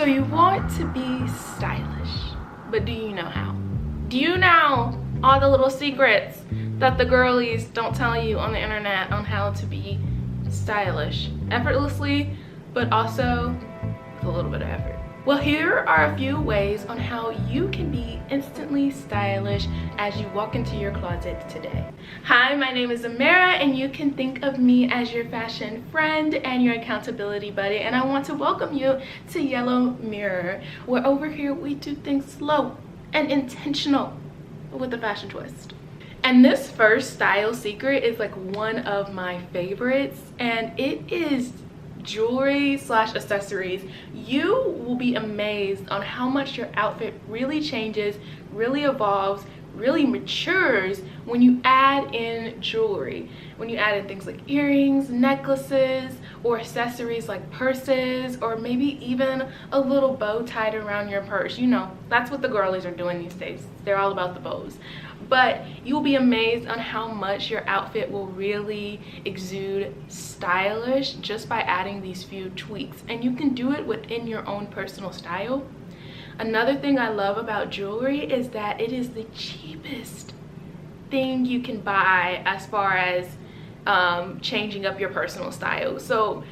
So you want to be stylish, but do you know how? Do you know all the little secrets that the girlies don't tell you on the internet on how to be stylish effortlessly, but also with a little bit of effort? Well, here are a few ways on how you can be instantly stylish as you walk into your closet today. Hi, my name is Ameera, and you can think of me as your fashion friend and your accountability buddy, and I want to welcome you to Yellow Mirror, where over here we do things slow and intentional with a fashion twist. And this first style secret is like one of my favorites, and it is jewelry slash accessories. You will be amazed on how much your outfit really changes, really evolves, really matures when you add in jewelry. When you add in things like earrings, necklaces, or accessories like purses, or maybe even a little bow tied around your purse. You know, that's what the girlies are doing these days. They're all about the bows. But you'll be amazed on how much your outfit will really exude stylish just by adding these few tweaks. And you can do it within your own personal style. Another thing I love about jewelry is that it is the cheapest thing you can buy as far as changing up your personal style. So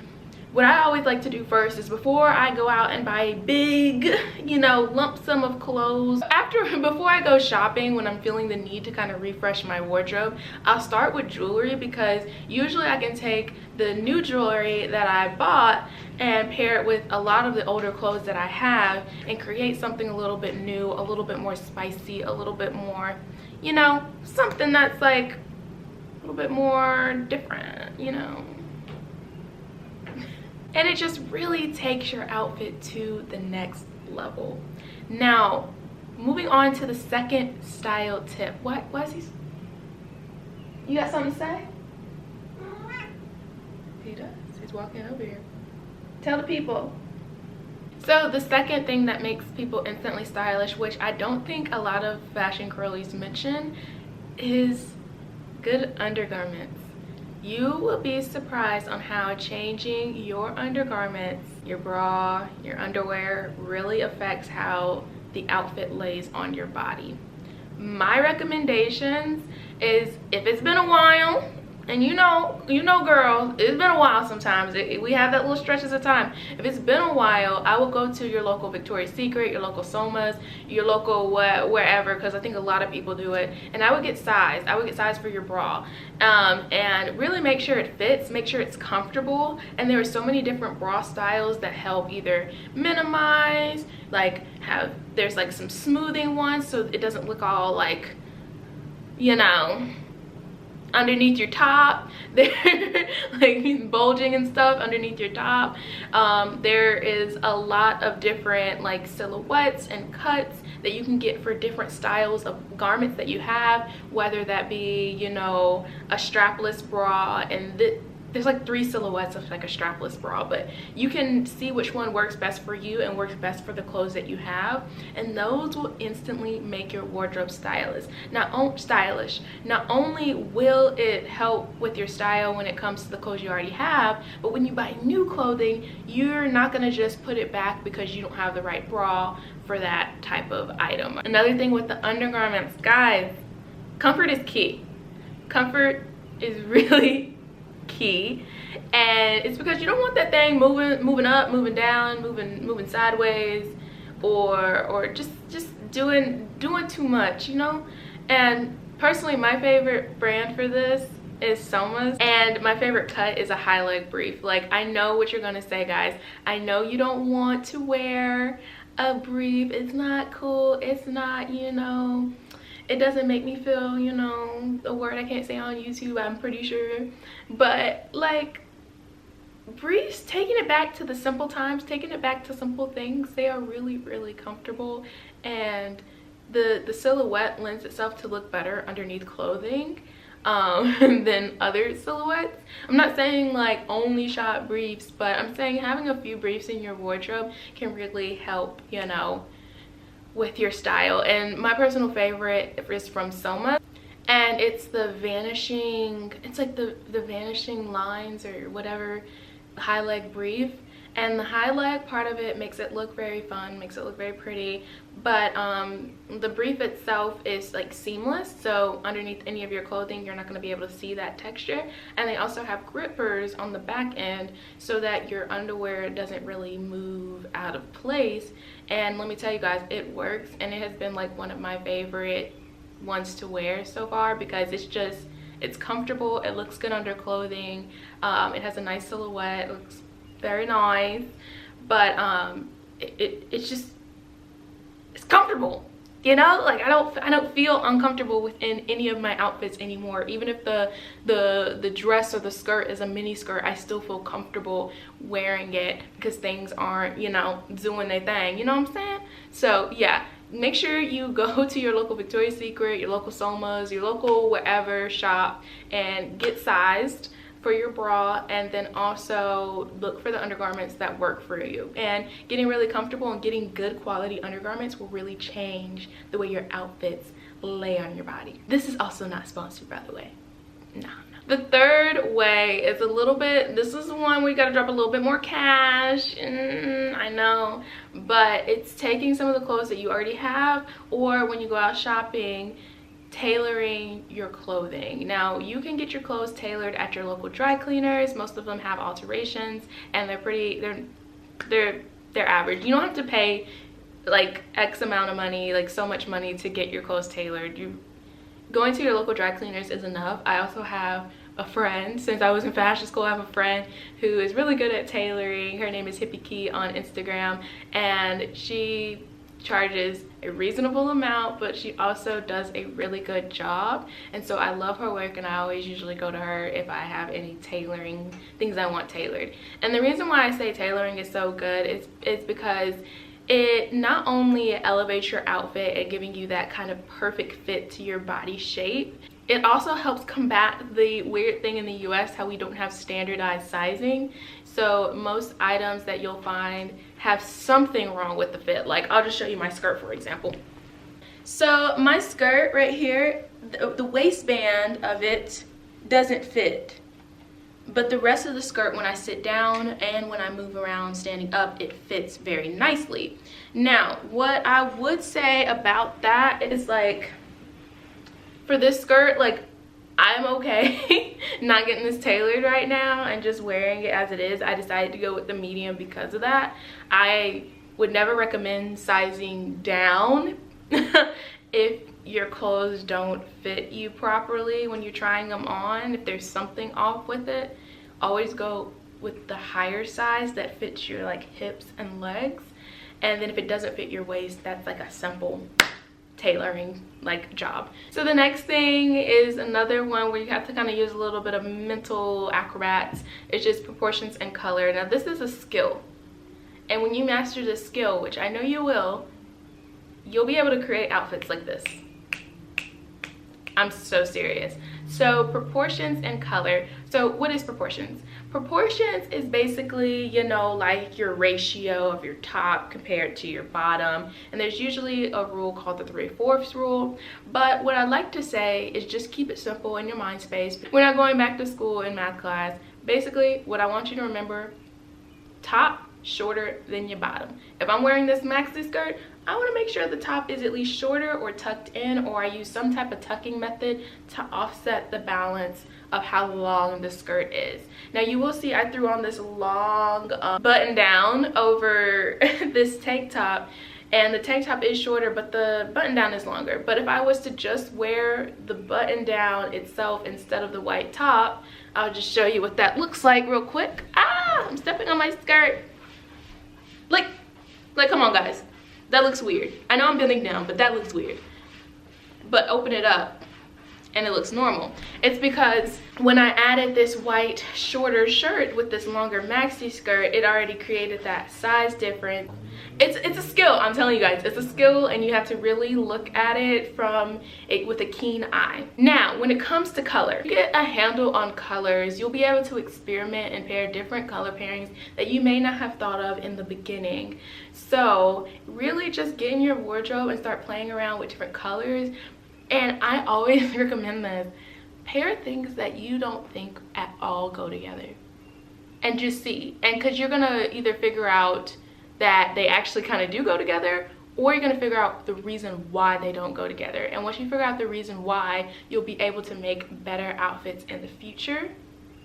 what I always like to do first is, before I go out and buy a big, lump sum of clothes, before I go shopping, when I'm feeling the need to kind of refresh my wardrobe, I'll start with jewelry, because usually I can take the new jewelry that I bought and pair it with a lot of the older clothes that I have and create something a little bit new, a little bit more spicy, a little bit more, something that's like a little bit more different, And it just really takes your outfit to the next level. Now, moving on to the second style tip. Why is he? You got something to say? He does. He's walking over here. Tell the people. So the second thing that makes people instantly stylish, which I don't think a lot of fashion girlies mention, is good undergarments. You will be surprised on how changing your undergarments, your bra, your underwear really affects how the outfit lays on your body. My recommendations is, if it's been a while, and you know girls, it's been a while sometimes. We have that little stretches of time. If it's been a while, I will go to your local Victoria's Secret, your local Soma's, your local wherever, because I think a lot of people do it. And I would get size. I would get size for your bra. And really make sure it fits, make sure it's comfortable. And there are so many different bra styles that help either minimize, there's like some smoothing ones so it doesn't look all like, underneath your top. They're like bulging and stuff underneath your top. There is a lot of different like silhouettes and cuts that you can get for different styles of garments that you have, whether that be a strapless bra, and there's like 3 silhouettes of like a strapless bra, but you can see which one works best for you and works best for the clothes that you have, and those will instantly make your wardrobe stylish. Not only will it help with your style when it comes to the clothes you already have, but when you buy new clothing, you're not gonna just put it back because you don't have the right bra for that type of item. Another thing with the undergarments, guys, comfort is key. Comfort is really key, and it's because you don't want that thing moving up, moving down, moving sideways, or just doing too much, And personally, my favorite brand for this is Soma's, and my favorite cut is a high leg brief. Like, I know what you're gonna say, guys. I know you don't want to wear a brief. It's not cool. It's not, it doesn't make me feel, a word I can't say on YouTube, I'm pretty sure. But like, briefs, taking it back to the simple times, taking it back to simple things, they are really, really comfortable, and the silhouette lends itself to look better underneath clothing than other silhouettes. I'm not saying like only shop briefs, but I'm saying having a few briefs in your wardrobe can really help, with your style. And my personal favorite is from Soma, and it's the vanishing, it's like the vanishing lines or whatever, high leg brief. and the high leg part of it makes it look very fun, makes it look very pretty, but the brief itself is like seamless, so underneath any of your clothing you're not going to be able to see that texture. And they also have grippers on the back end so that your underwear doesn't really move out of place. And let me tell you guys, it works, and it has been like one of my favorite ones to wear so far because it's comfortable, it looks good under clothing, it has a nice silhouette, it looks very nice, but it's comfortable, you know. Like I don't feel uncomfortable within any of my outfits anymore. Even if the dress or the skirt is a mini skirt, I still feel comfortable wearing it because things aren't, you know, doing their thing, you know what I'm saying? So yeah, make sure you go to your local Victoria's Secret, your local Soma's, your local whatever shop, and get sized for your bra, and then also look for the undergarments that work for you. And getting really comfortable and getting good quality undergarments will really change the way your outfits lay on your body. This is also not sponsored, by the way. No. The third way is a little bit, this is the one where you gotta drop a little bit more cash. I know, but it's taking some of the clothes that you already have, or when you go out shopping, tailoring your clothing. Now you can get your clothes tailored at your local dry cleaners. Most of them have alterations, and they're average. You don't have to pay like X amount of money, like so much money, to get your clothes tailored. Going to your local dry cleaners is enough. I also have a friend, since I was in fashion school, I have a friend who is really good at tailoring. Her name is Hippie Key on Instagram, and she charges a reasonable amount, but she also does a really good job. And so I love her work, and I always usually go to her if I have any tailoring things I want tailored. And the reason why I say tailoring is so good is because it not only elevates your outfit and giving you that kind of perfect fit to your body shape, it also helps combat the weird thing in the US, how we don't have standardized sizing. So most items that you'll find have something wrong with the fit. Like I'll just show you my skirt, for example. So my skirt right here, the waistband of it doesn't fit, but the rest of the skirt, when I sit down and when I move around standing up, it fits very nicely. Now what I would say about that is, like, for this skirt, like, I'm okay not getting this tailored right now and just wearing it as it is. I decided to go with the medium because of that. I would never recommend sizing down if your clothes don't fit you properly when you're trying them on. If there's something off with it, always go with the higher size that fits your like hips and legs. And then if it doesn't fit your waist, that's like a simple tailoring like job. So the next thing is another one where you have to kind of use a little bit of mental acrobats. It's just proportions and color. Now this is a skill, and when you master this skill, which I know you will, you'll be able to create outfits like this. I'm so serious. So proportions and color. So what is proportions? Proportions is basically, you know, like your ratio of your top compared to your bottom. And there's usually a rule called the 3/4 rule. But what I like to say is just keep it simple in your mind space. We're not going back to school in math class. Basically, what I want you to remember, top shorter than your bottom. If I'm wearing this maxi skirt, I want to make sure the top is at least shorter or tucked in, or I use some type of tucking method to offset the balance of how long the skirt is. Now you will see I threw on this long button down over this tank top, and the tank top is shorter but the button down is longer. But if I was to just wear the button down itself instead of the white top, I'll just show you what that looks like real quick. I'm stepping on my skirt. Like come on guys, that looks weird. I know I'm bending down, but that looks weird. But open it up and it looks normal. It's because when I added this white shorter shirt with this longer maxi skirt, it already created that size difference. It's a skill, I'm telling you guys, it's a skill, and you have to really look at it with a keen eye. Now when it comes to color, you get a handle on colors, you'll be able to experiment and pair different color pairings that you may not have thought of in the beginning. So really just get in your wardrobe and start playing around with different colors. And I always recommend this: pair things that you don't think at all go together. and just see. And because you're gonna either figure out that they actually kind of do go together, or you're gonna figure out the reason why they don't go together. And once you figure out the reason why, you'll be able to make better outfits in the future.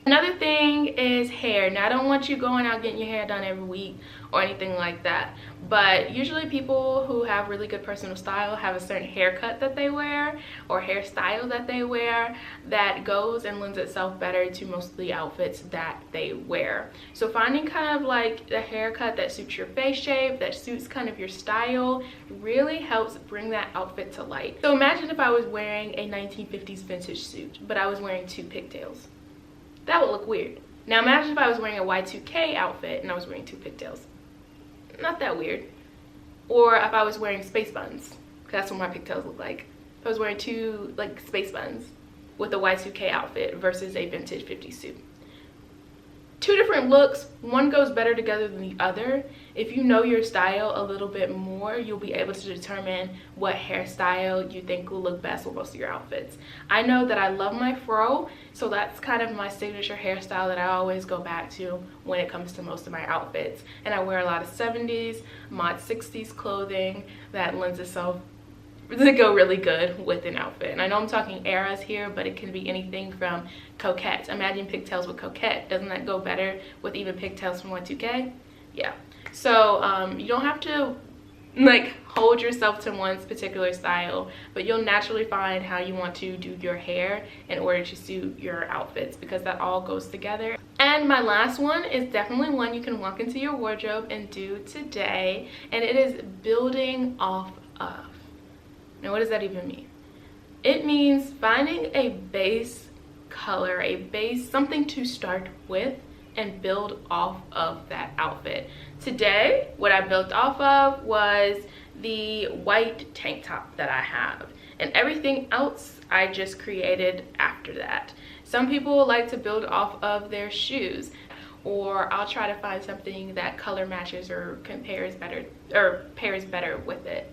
Another thing is hair. Now, I don't want you going out getting your hair done every week or anything like that, but usually people who have really good personal style have a certain haircut that they wear or hairstyle that they wear that goes and lends itself better to most of the outfits that they wear. So finding kind of like a haircut that suits your face shape, that suits kind of your style, really helps bring that outfit to light. So imagine if I was wearing a 1950s vintage suit, but I was wearing 2 pigtails. That would look weird. Now imagine if I was wearing a Y2K outfit and I was wearing 2 pigtails. Not that weird. Or if I was wearing space buns, because that's what my pigtails look like. If I was wearing 2 like space buns with a Y2K outfit versus a vintage 50s suit. 2 different looks, one goes better together than the other. If you know your style a little bit more, you'll be able to determine what hairstyle you think will look best with most of your outfits. I know that I love my fro, so that's kind of my signature hairstyle that I always go back to when it comes to most of my outfits. And I wear a lot of 70s, mod 60s clothing that lends itself to go really good with an outfit. And I know I'm talking eras here, but it can be anything from coquette. Imagine pigtails with coquette. Doesn't that go better with even pigtails from Y2K? Yeah. So you don't have to like hold yourself to one particular style, but you'll naturally find how you want to do your hair in order to suit your outfits, because that all goes together. And my last one is definitely one you can walk into your wardrobe and do today, and it is building off of. Now, what does that even mean? It means finding a base color, a base, something to start with and build off of that outfit. Today, what I built off of was the white tank top that I have, and everything else I just created after that. Some people like to build off of their shoes, or I'll try to find something that color matches or compares better or pairs better with it.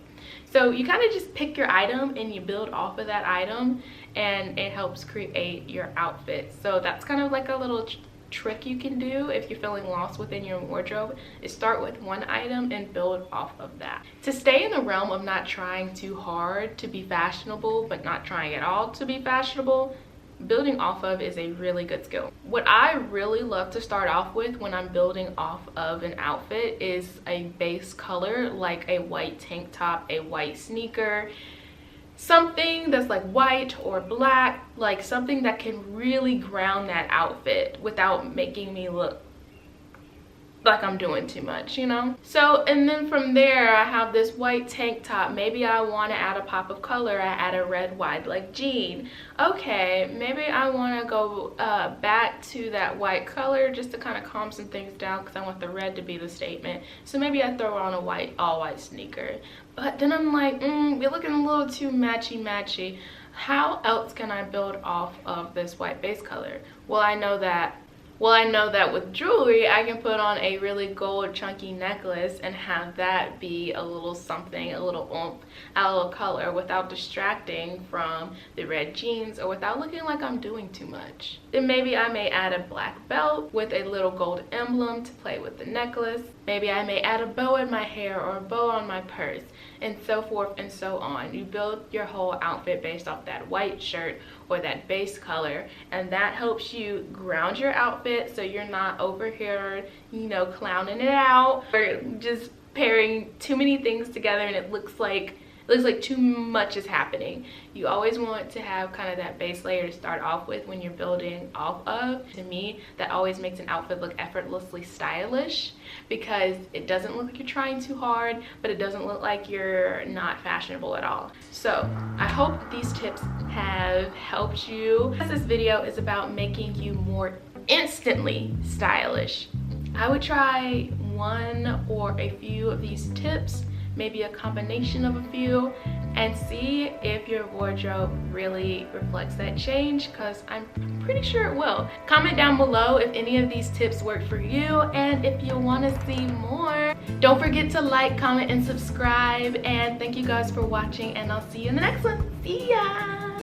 So you kind of just pick your item and you build off of that item, and it helps create your outfit. So that's kind of like a little trick you can do if you're feeling lost within your wardrobe, is start with one item and build off of that. To stay in the realm of not trying too hard to be fashionable but not trying at all to be fashionable, building off of is a really good skill. What I really love to start off with when I'm building off of an outfit is a base color, like a white tank top, a white sneaker, something that's like white or black, like something that can really ground that outfit without making me look like I'm doing too much, you know? So, and then from there, I have this white tank top. Maybe I want to add a pop of color. I add a red wide leg jean. Okay, maybe I want to go back to that white color just to kind of calm some things down, because I want the red to be the statement. So maybe I throw on a white, all white sneaker. But then I'm like, we're looking a little too matchy. How else can I build off of this white base color? Well, I know that with jewelry, I can put on a really gold chunky necklace and have that be a little something, a little oomph, a little color, without distracting from the red jeans or without looking like I'm doing too much. Then maybe I may add a black belt with a little gold emblem to play with the necklace. Maybe I may add a bow in my hair or a bow on my purse, and so forth and so on. You build your whole outfit based off that white shirt or that base color, and that helps you ground your outfit so you're not over here, you know, clowning it out or just pairing too many things together and it looks like too much is happening. You always want to have kind of that base layer to start off with when you're building off of. To me, that always makes an outfit look effortlessly stylish, because it doesn't look like you're trying too hard, but it doesn't look like you're not fashionable at all. So I hope these tips have helped you. This video is about making you more instantly stylish. I would try one or a few of these tips, maybe a combination of a few, and see if your wardrobe really reflects that change, because I'm pretty sure it will. Comment down below if any of these tips work for you, and if you want to see more. Don't forget to like, comment, and subscribe, and thank you guys for watching, and I'll see you in the next one. See ya!